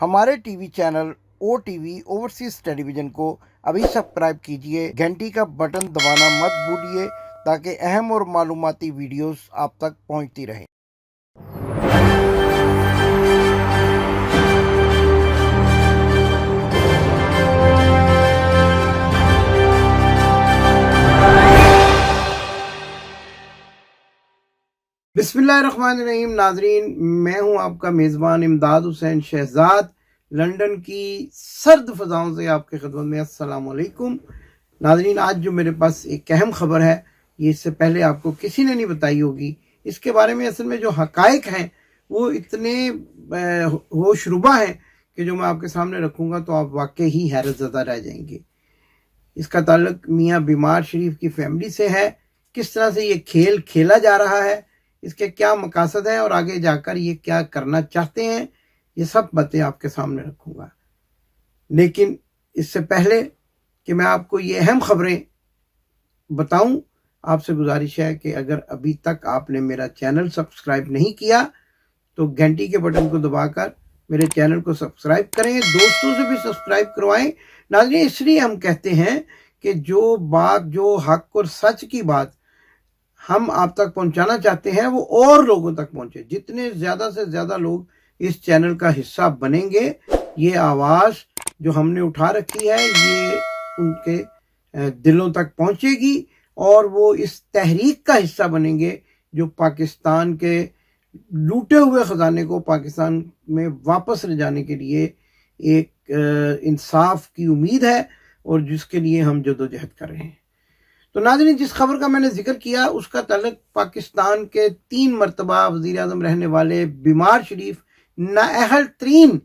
हमारे TV channel ओ TV overseas television को अभी सब्सक्राइब कीजिए, घंटी का बटन दबाना मत भूलिए ताकि अहम और मालूमाती वीडियोस आप तक पहुंचती रहें। बिस्मिल्लाहिर्रहमानिर्रहीम। नाजरीन, मैं हूं आपका मेज़बान इमदाद हुसैन शहजाद, लंदन की सर्द फ़ज़ाओं से आपके खिदमत में अस्सलाम वालेकुम। नाजरीन, आज जो मेरे पास एक अहम ख़बर है, ये इससे पहले आपको किसी ने नहीं बताई होगी। इसके बारे में असल में जो हक़ाइक़ हैं वो इतने होशरुबा हैं कि जो मैं आपके सामने रखूँगा तो आप वाकई ही हैरत ज़दा रह जाएंगे। इसका ताल्लुक मियाँ बीमार शरीफ की फैमिली से है। किस तरह से ये खेल खेला जा रहा है, इसके क्या मकासद हैं और आगे जाकर ये क्या करना चाहते हैं, ये सब बातें आपके सामने रखूँगा। लेकिन इससे पहले कि मैं आपको ये अहम खबरें बताऊं, आपसे गुजारिश है कि अगर अभी तक आपने मेरा चैनल सब्सक्राइब नहीं किया तो घंटी के बटन को दबाकर मेरे चैनल को सब्सक्राइब करें, दोस्तों से भी सब्सक्राइब करवाएं। नाज़रीन, इसलिए हम कहते हैं कि जो बात, जो हक और सच की बात हम आप तक पहुंचाना चाहते हैं वो और लोगों तक पहुंचे। जितने ज़्यादा से ज़्यादा लोग इस चैनल का हिस्सा बनेंगे, ये आवाज़ जो हमने उठा रखी है ये उनके दिलों तक पहुंचेगी और वो इस तहरीक का हिस्सा बनेंगे जो पाकिस्तान के लूटे हुए ख़जाने को पाकिस्तान में वापस ले जाने के लिए एक इंसाफ की उम्मीद है और जिसके लिए हम जदोजहद कर रहे हैं। तो नाज़रीन, जिस खबर का मैंने जिक्र किया उसका ताल्लुक पाकिस्तान के 3 मरतबा वज़ीर आज़म रहने वाले बीमार शरीफ नाअहल तरीन,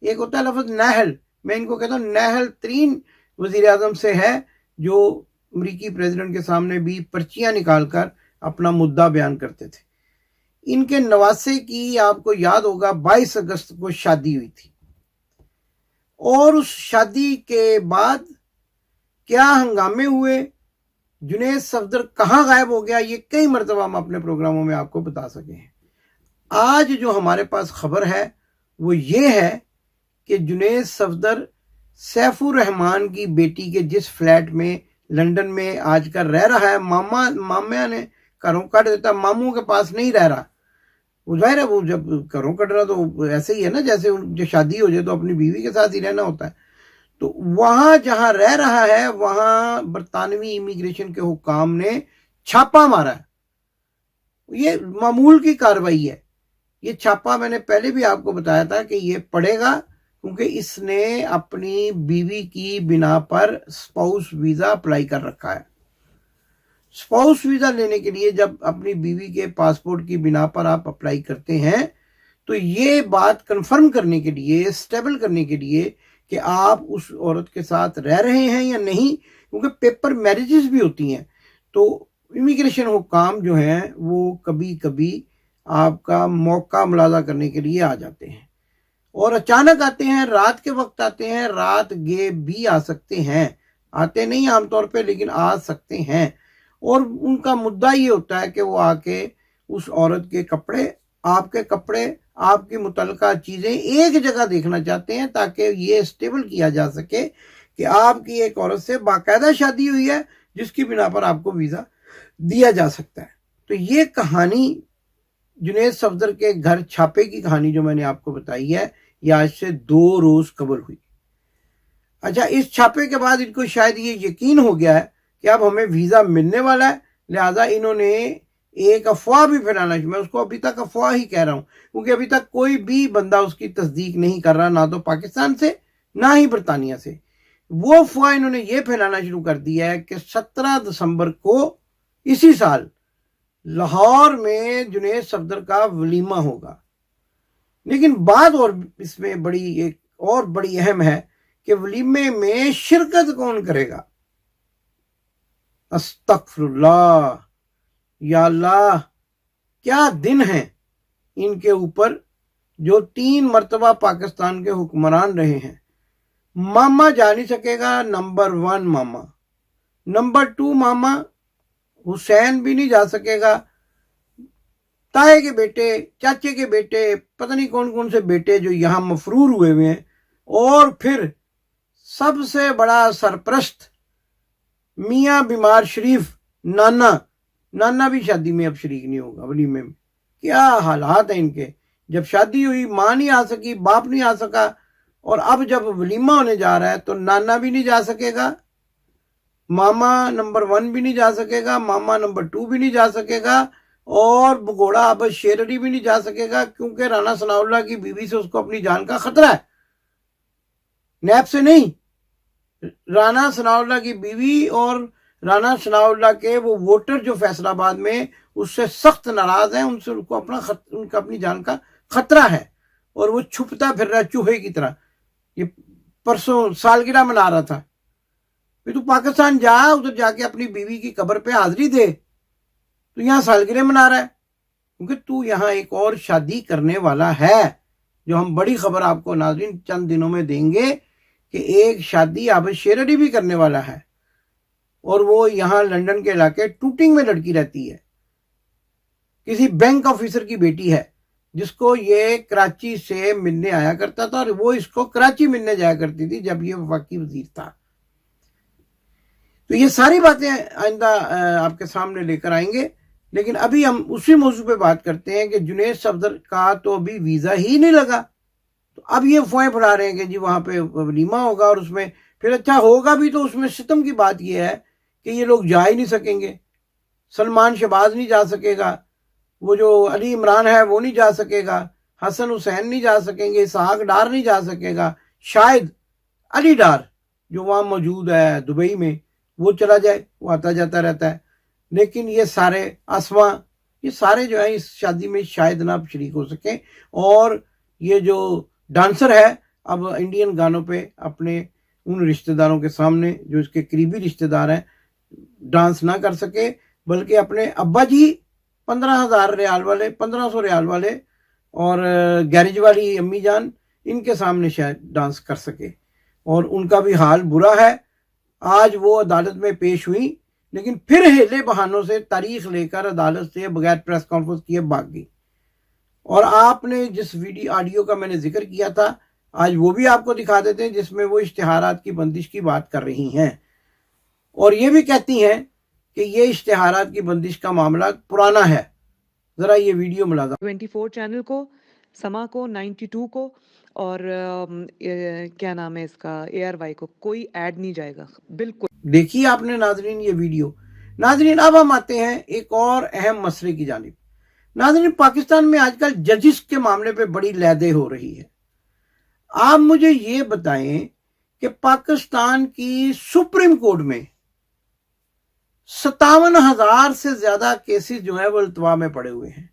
एक होता है लफ्ज़ नाअहल, मैं इनको कहता हूँ नाअहल तरीन वज़ीर आज़म से है, जो अमरीकी प्रेसिडेंट के सामने भी पर्चियाँ निकाल कर अपना मुद्दा बयान करते थे। इनके नवासे की आपको याद होगा 22 अगस्त को शादी हुई थी और उस शादी के बाद क्या हंगामे हुए, जुनैद सफदर कहाँ गायब हो गया, ये कई मरतबा हम अपने प्रोग्रामों में आपको बता सके हैं। आज जो हमारे पास खबर है वो ये है कि जुनैद सफदर सैफुर रहमान की बेटी के जिस फ्लैट में लंदन में आजकल रह रहा है, मामा ने घरों काट देता, मामू के पास नहीं रह रहा। वो जाहिर है, वो जब घरों कट रहा तो ऐसे ही है ना, जैसे जो शादी हो जाए तो अपनी बीवी के साथ ही रहना होता है। तो वहां जहां रह रहा है वहां बरतानवी इमिग्रेशन के हुकाम ने छापा मारा है। ये मामूल की कार्रवाई है। ये छापा मैंने पहले भी आपको बताया था कि ये पड़ेगा क्योंकि इसने अपनी बीवी की बिना पर स्पाउस वीज़ा अप्लाई कर रखा है। स्पाउस वीज़ा लेने के लिए जब अपनी बीवी के पासपोर्ट की बिना पर आप अप्लाई करते हैं तो ये बात कंफर्म करने के लिए, स्टेबल करने के लिए कि आप उस औरत के साथ रह रहे हैं या नहीं, क्योंकि पेपर मैरिजेस भी होती हैं तो इमिग्रेशन हुकाम जो हैं वो कभी कभी आपका मौका मुलाजा करने के लिए आ जाते हैं और अचानक आते हैं, रात के वक्त आते हैं, रात गे भी आ सकते हैं, आते नहीं आमतौर पे लेकिन आ सकते हैं। और उनका मुद्दा ये होता है कि वो आके उस औरत के कपड़े, आपकी मुतल्लका चीज़ें एक जगह देखना चाहते हैं ताकि ये स्टेबल किया जा सके कि आपकी एक औरत से बाकायदा शादी हुई है जिसकी बिना पर आपको वीज़ा दिया जा सकता है। तो ये कहानी जुनैद सफदर के घर छापे की कहानी जो मैंने आपको बताई है, ये आज से 2 रोज़ कबल हुई। अच्छा, इस छापे के बाद इनको शायद ये यकीन हो गया है कि अब हमें वीज़ा मिलने वाला है, लिहाजा इन्होंने एक अफवाह भी फैलाना, मैं उसको अभी तक अफवाह ही कह रहा हूँ क्योंकि अभी तक कोई भी बंदा उसकी तस्दीक नहीं कर रहा, ना तो पाकिस्तान से ना ही बरतानिया से। वो अफवाह इन्होंने ये फैलाना शुरू कर दिया है कि 17 दिसंबर को इसी साल लाहौर में जुनैद सफदर का वलीमा होगा। लेकिन बात और इसमें बड़ी अहम है कि वलीमे में शिरकत कौन करेगा। अस्तगफिरुल्लाह, या अल्लाह, क्या दिन है इनके ऊपर जो 3 मरतबा पाकिस्तान के हुक्मरान रहे हैं। मामा जा नहीं सकेगा, नंबर 1 मामा, नंबर 2 मामा हुसैन भी नहीं जा सकेगा, ताए के बेटे, चाचे के बेटे, पता नहीं कौन कौन से बेटे जो यहाँ मफरूर हुए हैं। और फिर सबसे बड़ा सरप्रस्त मियाँ बीमार शरीफ नाना भी शादी में अब शरीक नहीं होगा, वलीमे में। क्या हालात हैं इनके। जब शादी हुई माँ नहीं आ सकी, बाप नहीं आ सका, और अब जब वलीमा होने जा रहा है तो नाना भी नहीं जा सकेगा, मामा नंबर 1 भी नहीं जा सकेगा, मामा नंबर 2 भी नहीं जा सकेगा, और भगोड़ा अब शेरड़ी भी नहीं जा सकेगा, क्योंकि राना सनाउल्लाह की बीवी से उसको अपनी जान का खतरा है। नैब से नहीं, राना सनाउल्लाह की बीवी और राना सनाउल्लाह के वो वोटर जो फैसलाबाद में उससे सख्त नाराज हैं, उनसे उनका अपनी जान का खतरा है, और वो छुपता फिर रहा है चूहे की तरह। ये परसों सालगिरह मना रहा था, फिर तू पाकिस्तान जा, उधर जाके अपनी बीवी की कब्र पे हाजिरी दे, तो यहाँ सालगिरह मना रहा है, क्योंकि तू यहाँ एक और शादी करने वाला है। जो हम बड़ी खबर आपको नाज़रीन चंद दिनों में देंगे कि एक शादी अब शेरडी भी करने वाला है, और वो यहाँ लंदन के इलाके टूटिंग में लड़की रहती है, किसी बैंक ऑफिसर की बेटी है, जिसको ये कराची से मिलने आया करता था, और वो इसको कराची मिलने जाया करती थी जब ये वफाकी वजीर था। तो ये सारी बातें आइंदा आपके सामने लेकर आएंगे, लेकिन अभी हम उसी मौजू पे बात करते हैं कि जुनैद सफदर का तो अभी वीज़ा ही नहीं लगा, तो अब ये अफवाहें फैला रहे हैं कि जी वहाँ पे वलीमा होगा, और उसमें फिर अच्छा होगा भी तो उसमें सितम की बात ये है कि ये लोग जा ही नहीं सकेंगे। सलमान शहबाज नहीं जा सकेगा, वो जो अली इमरान है वो नहीं जा सकेगा, हसन हुसैन नहीं जा सकेंगे, इसहाक डार नहीं जा सकेगा, शायद अली डार जो वहाँ मौजूद है दुबई में वो चला जाए, वो आता जाता रहता है। लेकिन ये सारे आसमा, ये सारे जो है इस शादी में शायद ना शरीक हो सकें। और ये जो डांसर है अब इंडियन गानों पे अपने उन रिश्तेदारों के सामने जो इसके करीबी रिश्तेदार हैं डांस ना कर सके, बल्कि अपने अब्बा जी 15,000 रियाल वाले, 1500 रियाल वाले, और गैरेज वाली अम्मी जान, इनके सामने शायद डांस कर सके। और उनका भी हाल बुरा है। आज वो अदालत में पेश हुई, लेकिन फिर हेले बहानों से तारीख लेकर अदालत से बगैर प्रेस कॉन्फ्रेंस किए भाग गई। और आपने जिस ऑडियो का मैंने जिक्र किया था, आज वो भी आपको दिखा देते हैं, जिसमें वो इश्तिहारात की बंदिश की बात कर रही हैं, और ये भी कहती हैं कि ये इश्तिहारात की बंदिश का मामला पुराना है। जरा ये वीडियो मुलाजा। 24 चैनल को, समा को, 92 को, और क्या नाम है इसका, ARY को कोई ऐड नहीं जाएगा, बिल्कुल। देखिए आपने नाजरीन ये वीडियो। नाजरीन अब हम आते हैं एक और अहम मसले की जानिब। नाजरीन पाकिस्तान में आजकल जजिस के मामले पे बड़ी लैदे हो रही है। आप मुझे ये बताएं कि पाकिस्तान की सुप्रीम कोर्ट में 57,000 से ज्यादा केसेस जो है वो इल्तवा में पड़े हुए हैं।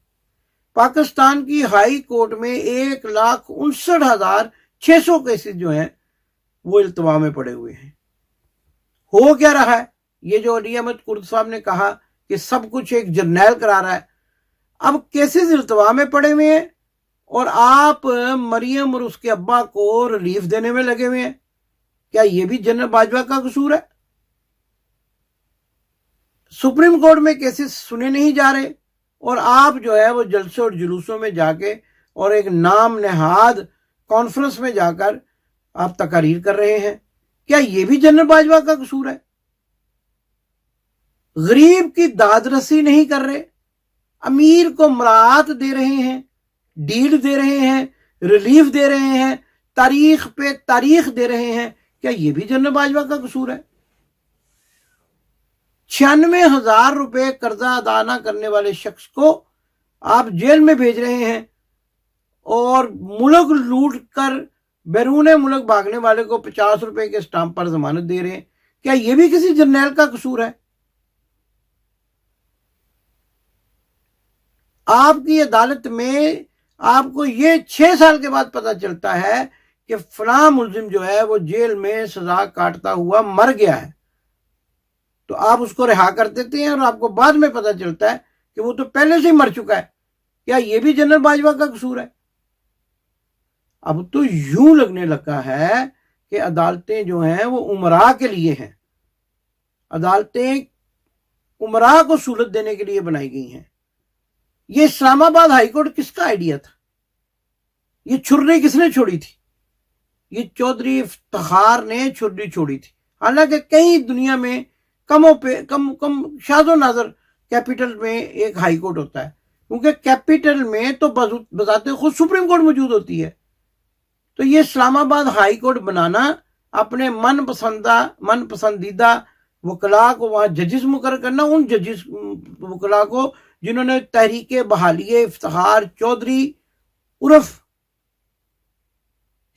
पाकिस्तान की हाई कोर्ट में 1,59,600 केसेस जो हैं वो इल्तवा में पड़े हुए हैं। हो क्या रहा है? ये जो अली अहमद कुर्द साहब ने कहा कि सब कुछ एक जर्नैल करा रहा है, अब केसेस इल्तवा में पड़े हुए हैं, और आप मरियम और उसके अब्बा को रिलीफ देने में लगे हुए हैं। क्या ये भी जनरल बाजवा का कसूर है? सुप्रीम कोर्ट में केसेस सुने नहीं जा रहे, और आप जो है वो जलसों और जुलूसों में जाके और एक नाम नहाद कॉन्फ्रेंस में जाकर आप तकारीर कर रहे हैं। क्या ये भी जनरल बाजवा का कसूर है? गरीब की दादरसी नहीं कर रहे, अमीर को मराहत दे रहे हैं, डील दे रहे हैं, रिलीफ दे रहे हैं, तारीख पे तारीख दे रहे हैं। क्या ये भी जनरल बाजवा का कसूर है? 96,000 रुपए कर्जा अदा न करने वाले शख्स को आप जेल में भेज रहे हैं, और मुल्क लूट कर बैरून मुल्क भागने वाले को 50 रुपए के स्टाम्प पर जमानत दे रहे हैं। क्या ये भी किसी जर्नैल का कसूर है? आपकी अदालत में आपको ये 6 साल के बाद पता चलता है कि फलां मुल्जिम जो है वो जेल में सजा काटता हुआ मर गया है, तो आप उसको रिहा कर देते हैं, और आपको बाद में पता चलता है कि वो तो पहले से ही मर चुका है। क्या ये भी जनरल बाजवा का कसूर है? अब तो यूं लगने लगा है कि अदालतें जो हैं वो उमरा के लिए हैं, अदालतें उमरा को सहूलत देने के लिए बनाई गई हैं। ये इस्लामाबाद हाईकोर्ट किसका आइडिया था? ये छुर्री किसने छोड़ी थी? ये चौधरी इफ्तिखार ने छुर्री छोड़ी थी। हालांकि कई दुनिया में कम शाज़ो नाज़र कैपिटल में एक हाई कोर्ट होता है, क्योंकि कैपिटल में तो बजाते खुद सुप्रीम कोर्ट मौजूद होती है। तो ये इस्लामाबाद हाई कोर्ट बनाना, अपने मन पसंदीदा वकला को वहां जजिस मुकर्रर करना, उन जजिस वकला को जिन्होंने तहरीक बहालिए इफ्तिखार चौधरी उर्फ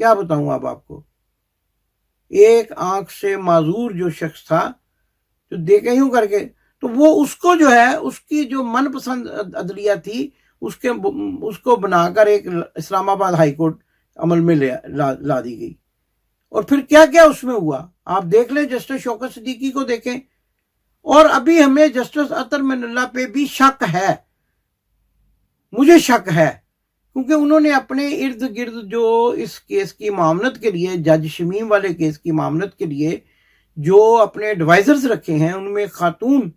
क्या बताऊं अब आपको, एक आंख से माजूर जो शख्स था, जो देखे यूं करके, तो वो उसको जो है उसकी जो मनपसंद अदलिया थी उसको बनाकर एक इस्लामाबाद हाई कोर्ट अमल में ला दी गई। और फिर क्या क्या उसमें हुआ आप देख लें, जस्टिस शौकत सिद्दीकी को देखें। और अभी हमें जस्टिस अतर मिनल्ला पे भी शक है, मुझे शक है, क्योंकि उन्होंने अपने इर्द गिर्द जो इस केस की मामलत के लिए, जज शमीम वाले केस की मामलत के लिए जो अपने एडवाइजर्स रखे हैं, उनमें खातून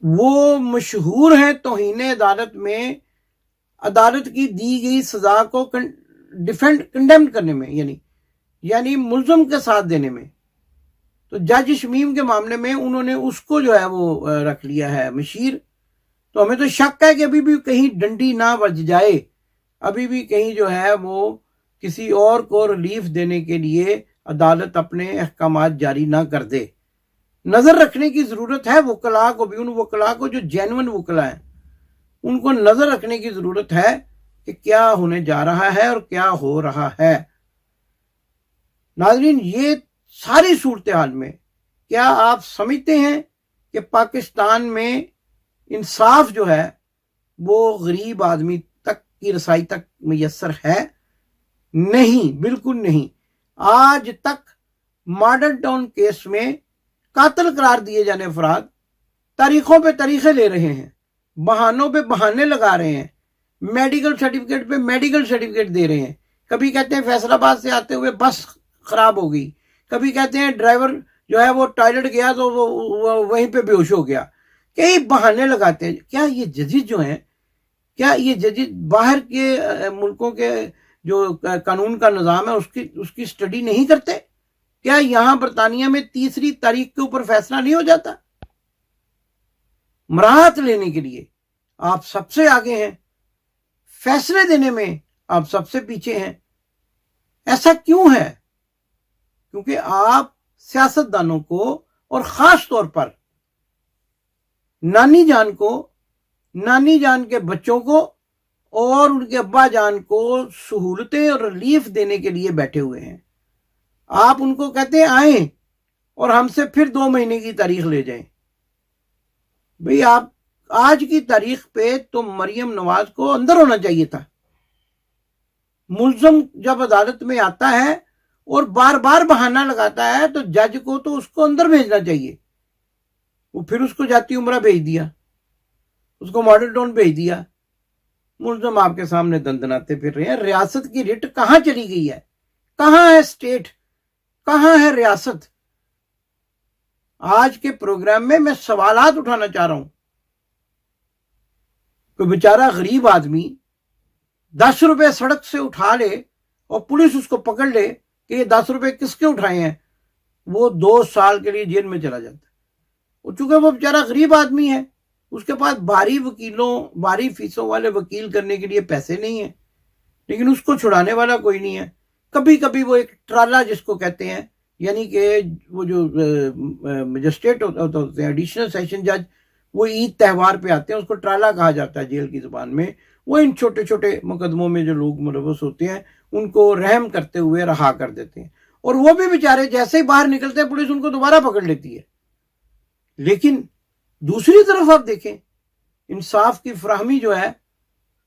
वो मशहूर हैं तौहीन अदालत में अदालत की दी गई सजा को कंडेम करने में, यानी मुल्ज़म के साथ देने में। तो जज शमीम के मामले में उन्होंने उसको जो है वो रख लिया है मशीर। तो हमें तो शक है कि अभी भी कहीं डंडी ना बज जाए, अभी भी कहीं जो है वो किसी और को रिलीफ देने के लिए अदालत अपने अहकामात जारी ना कर दे। नजर रखने की जरूरत है वकला को भी, उन वकला को जो जेन्युइन वकला है उनको नजर रखने की जरूरत है कि क्या होने जा रहा है और क्या हो रहा है। नाज़रीन, ये सारी सूरत हाल में क्या आप समझते हैं कि पाकिस्तान में इंसाफ जो है वो गरीब आदमी तक की रसाई तक मुयस्सर है? नहीं, बिल्कुल नहीं। आज तक मॉडल टाउन केस में कातिल करार दिए जाने अफराद तारीखों पे तारीखें ले रहे हैं, बहानों पे बहाने लगा रहे हैं, मेडिकल सर्टिफिकेट पे मेडिकल सर्टिफिकेट दे रहे हैं। कभी कहते हैं फैसलाबाद से आते हुए बस खराब हो गई, कभी कहते हैं ड्राइवर जो है वो टॉयलेट गया तो वो वहीं पे बेहोश हो गया। कई बहाने लगाते हैं। क्या ये जजिस जो हैं, क्या ये जजिस बाहर के मुल्कों के जो कानून का निज़ाम है उसकी स्टडी नहीं करते? क्या यहां बरतानिया में 3 तारीख के ऊपर फैसला नहीं हो जाता? मराहत लेने के लिए आप सबसे आगे हैं, फैसले देने में आप सबसे पीछे हैं। ऐसा क्यों है? क्योंकि आप सियासतदानों को और खास तौर पर नानी जान को, नानी जान के बच्चों को और उनके अब्बा जान को सहूलतें और रिलीफ देने के लिए बैठे हुए हैं। आप उनको कहते हैं आए और हमसे फिर 2 महीने की तारीख ले जाएं। भाई, आप आज की तारीख पे तो मरियम नवाज को अंदर होना चाहिए था। मुल्ज़म जब अदालत में आता है और बार बार बहाना लगाता है तो जज को तो उसको अंदर भेजना चाहिए। वो फिर उसको जाती उम्रा भेज दिया, उसको मॉडल टाउन भेज दिया। मुल्ज़म आपके सामने दंदनाते फिर रहे हैं। रियासत की रिट कहां चली गई है? कहां है स्टेट, कहां है रियासत? आज के प्रोग्राम में मैं सवालात उठाना चाह रहा हूं। कोई बेचारा गरीब आदमी 10 रुपए सड़क से उठा ले और पुलिस उसको पकड़ ले कि ये 10 रुपए किसके उठाए हैं, वो 2 साल के लिए जेल में चला जाता है। चूंकि वो बेचारा गरीब आदमी है, उसके पास भारी फीसों वाले वकील करने के लिए पैसे नहीं है, लेकिन उसको छुड़ाने वाला कोई नहीं है। कभी कभी वो एक ट्राला जिसको कहते हैं, यानी कि वो जो मजिस्ट्रेट होते हैं, एडिशनल सेशन जज, वो ईद त्यौहार पे आते हैं, उसको ट्राला कहा जाता है जेल की जुबान में। वो इन छोटे छोटे मुकदमों में जो लोग मुलव्वस होते हैं उनको रहम करते हुए रहा कर देते हैं, और वो भी बेचारे जैसे ही बाहर निकलते हैं पुलिस उनको दोबारा पकड़ लेती है। लेकिन दूसरी तरफ आप देखें, इंसाफ की फराहमी जो है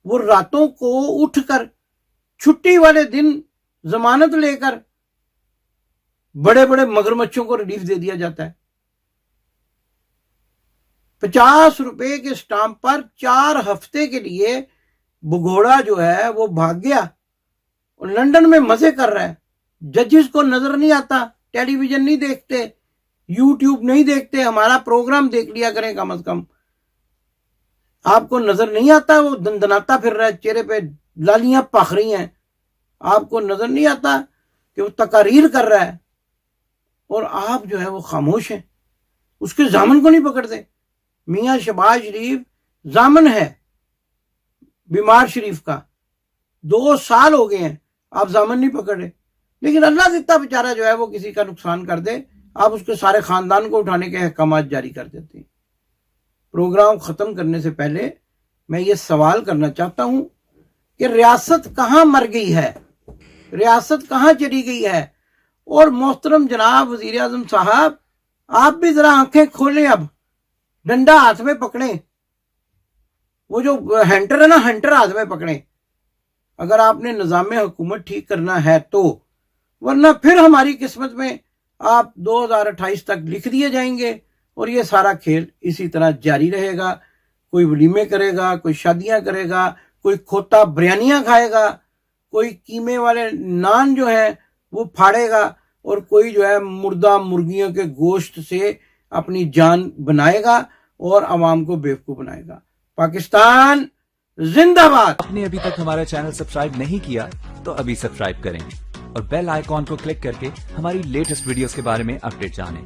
वो रातों को उठकर छुट्टी वाले दिन जमानत लेकर बड़े बड़े मगरमच्छों को रिलीफ दे दिया जाता है। 50 रुपए के स्टाम्प पर 4 हफ्ते के लिए भगोड़ा जो है वो भाग गया और लंदन में मजे कर रहा है। जजिस को नजर नहीं आता, टेलीविजन नहीं देखते, यूट्यूब नहीं देखते, हमारा प्रोग्राम देख लिया करें कम से कम। آپ کو نظر نہیں آتا وہ دندناتا پھر رہا ہے, چہرے پہ لالیاں پاخ رہی ہیں, آپ کو نظر نہیں آتا کہ وہ تقاریر کر رہا ہے, اور آپ جو ہے وہ خاموش ہیں, اس کے ضامن کو نہیں پکڑتے. میاں شہباز شریف ضامن ہے بیمار شریف کا, 2 سال ہو گئے ہیں, آپ ضامن نہیں پکڑ رہے. لیکن اللہ دیتا بیچارہ جو ہے وہ کسی کا نقصان کر دے, آپ اس کے سارے خاندان کو اٹھانے کے احکامات جاری کر دیتے ہیں. پروگرام ختم کرنے سے پہلے میں یہ سوال کرنا چاہتا ہوں کہ ریاست کہاں مر گئی ہے, ریاست کہاں چلی گئی ہے؟ اور محترم جناب وزیر اعظم صاحب, آپ بھی ذرا آنکھیں کھولیں, اب ڈنڈا ہاتھ میں پکڑیں, وہ جو ہنٹر ہے نا, ہنٹر ہاتھ میں پکڑیں اگر آپ نے نظام حکومت ٹھیک کرنا ہے تو, ورنہ پھر ہماری قسمت میں آپ 2028 تک لکھ دیے جائیں گے اور یہ سارا کھیل اسی طرح جاری رہے گا. کوئی ولیمے کرے گا, کوئی شادیاں کرے گا, کوئی کھوتا بریانیاں کھائے گا, کوئی قیمے والے نان جو ہے وہ پھاڑے گا, اور کوئی جو ہے مردہ مرغیوں کے گوشت سے اپنی جان بنائے گا اور عوام کو بیوقوف بنائے گا. پاکستان زندہ باد. آپ نے ابھی تک ہمارا چینل سبسکرائب نہیں کیا تو ابھی سبسکرائب کریں اور بیل آئیکن کو کلک کر کے ہماری لیٹسٹ ویڈیوز کے بارے میں اپڈیٹ جانیں.